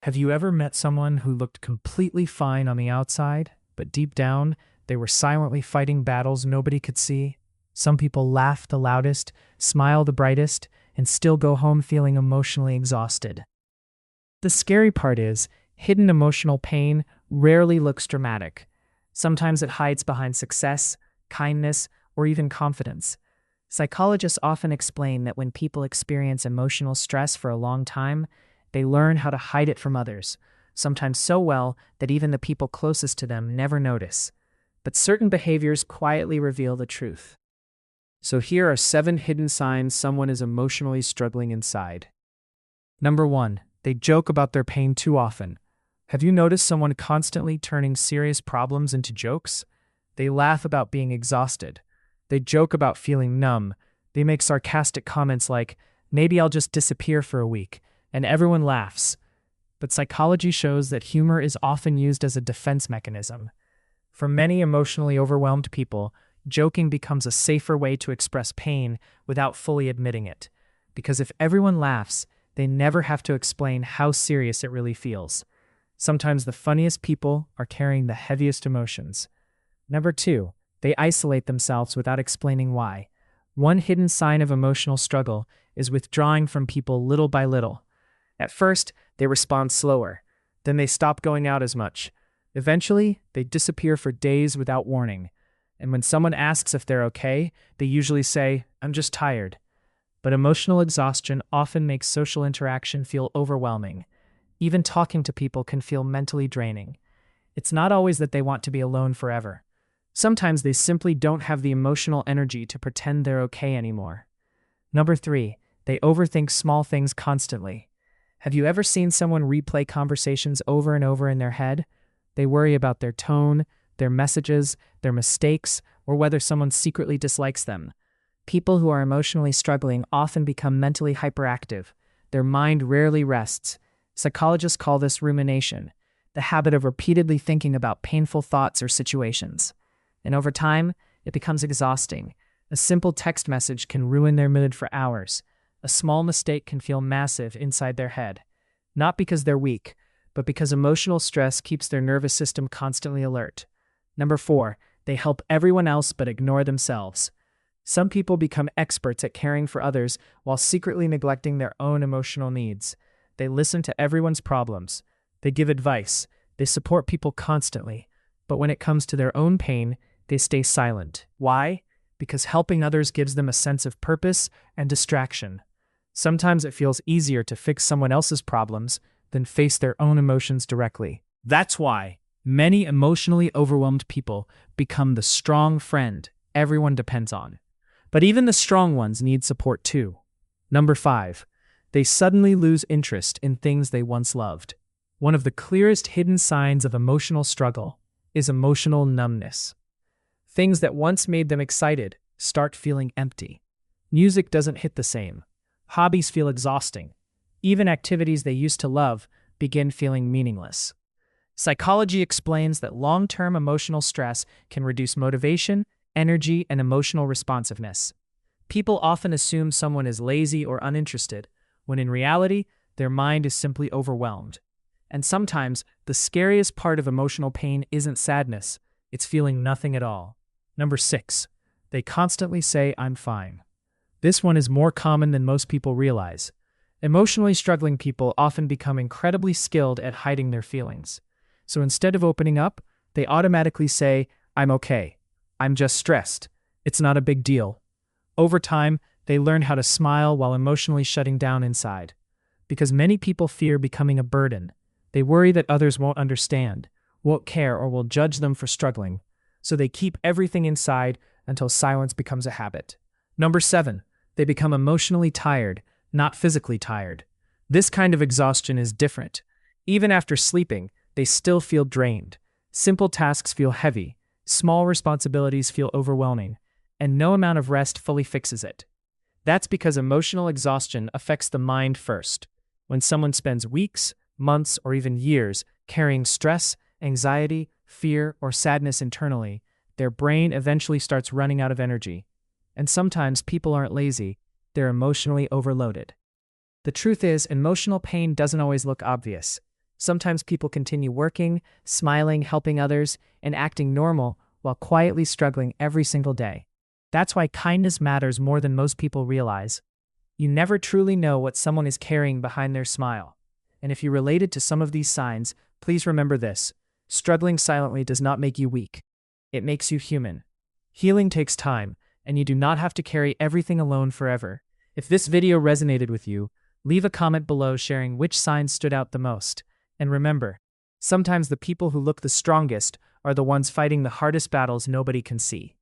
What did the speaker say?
Have you ever met someone who looked completely fine on the outside, but deep down, they were silently fighting battles nobody could see? Some people laugh the loudest, smile the brightest, and still go home feeling emotionally exhausted. The scary part is, hidden emotional pain rarely looks dramatic. Sometimes it hides behind success, kindness, or even confidence. Psychologists often explain that when people experience emotional stress for a long time, they learn how to hide it from others, sometimes so well that even the people closest to them never notice. But certain behaviors quietly reveal the truth. So here are 7 hidden signs someone is emotionally struggling inside. Number 1. They joke about their pain too often. Have you noticed someone constantly turning serious problems into jokes? They laugh about being exhausted. They joke about feeling numb. They make sarcastic comments like, "Maybe I'll just disappear for a week," and everyone laughs. But psychology shows that humor is often used as a defense mechanism. For many emotionally overwhelmed people, joking becomes a safer way to express pain without fully admitting it. Because if everyone laughs, they never have to explain how serious it really feels. Sometimes the funniest people are carrying the heaviest emotions. Number 2, they isolate themselves without explaining why. One hidden sign of emotional struggle is withdrawing from people little by little. At first, they respond slower. Then they stop going out as much. Eventually, they disappear for days without warning. And when someone asks if they're okay, they usually say, "I'm just tired." But emotional exhaustion often makes social interaction feel overwhelming. Even talking to people can feel mentally draining. It's not always that they want to be alone forever. Sometimes they simply don't have the emotional energy to pretend they're okay anymore. Number 3, they overthink small things constantly. Have you ever seen someone replay conversations over and over in their head? They worry about their tone, their messages, their mistakes, or whether someone secretly dislikes them. People who are emotionally struggling often become mentally hyperactive. Their mind rarely rests. Psychologists call this rumination, the habit of repeatedly thinking about painful thoughts or situations. And over time, it becomes exhausting. A simple text message can ruin their mood for hours. A small mistake can feel massive inside their head. Not because they're weak, but because emotional stress keeps their nervous system constantly alert. Number 4, they help everyone else but ignore themselves. Some people become experts at caring for others while secretly neglecting their own emotional needs. They listen to everyone's problems. They give advice. They support people constantly. But when it comes to their own pain, they stay silent. Why? Because helping others gives them a sense of purpose and distraction. Sometimes it feels easier to fix someone else's problems than face their own emotions directly. That's why many emotionally overwhelmed people become the strong friend everyone depends on. But even the strong ones need support too. Number 5, they suddenly lose interest in things they once loved. One of the clearest hidden signs of emotional struggle is emotional numbness. Things that once made them excited start feeling empty. Music doesn't hit the same. Hobbies feel exhausting. Even activities they used to love begin feeling meaningless. Psychology explains that long-term emotional stress can reduce motivation, energy, and emotional responsiveness. People often assume someone is lazy or uninterested, when in reality, their mind is simply overwhelmed. And sometimes, the scariest part of emotional pain isn't sadness, it's feeling nothing at all. Number 6, they constantly say, "I'm fine." This one is more common than most people realize. Emotionally struggling people often become incredibly skilled at hiding their feelings. So instead of opening up, they automatically say, "I'm okay. I'm just stressed. It's not a big deal." Over time, they learn how to smile while emotionally shutting down inside. Because many people fear becoming a burden. They worry that others won't understand, won't care, or will judge them for struggling. So they keep everything inside until silence becomes a habit. Number 7, they become emotionally tired, not physically tired. This kind of exhaustion is different. Even after sleeping, they still feel drained. Simple tasks feel heavy, small responsibilities feel overwhelming, and no amount of rest fully fixes it. That's because emotional exhaustion affects the mind first. When someone spends weeks, months, or even years carrying stress, anxiety, fear, or sadness internally, their brain eventually starts running out of energy. And sometimes people aren't lazy, they're emotionally overloaded. The truth is, emotional pain doesn't always look obvious. Sometimes people continue working, smiling, helping others, and acting normal while quietly struggling every single day. That's why kindness matters more than most people realize. You never truly know what someone is carrying behind their smile. And if you related to some of these signs, please remember this: struggling silently does not make you weak. It makes you human. Healing takes time, and you do not have to carry everything alone forever. If this video resonated with you, leave a comment below sharing which signs stood out the most. And remember, sometimes the people who look the strongest are the ones fighting the hardest battles nobody can see.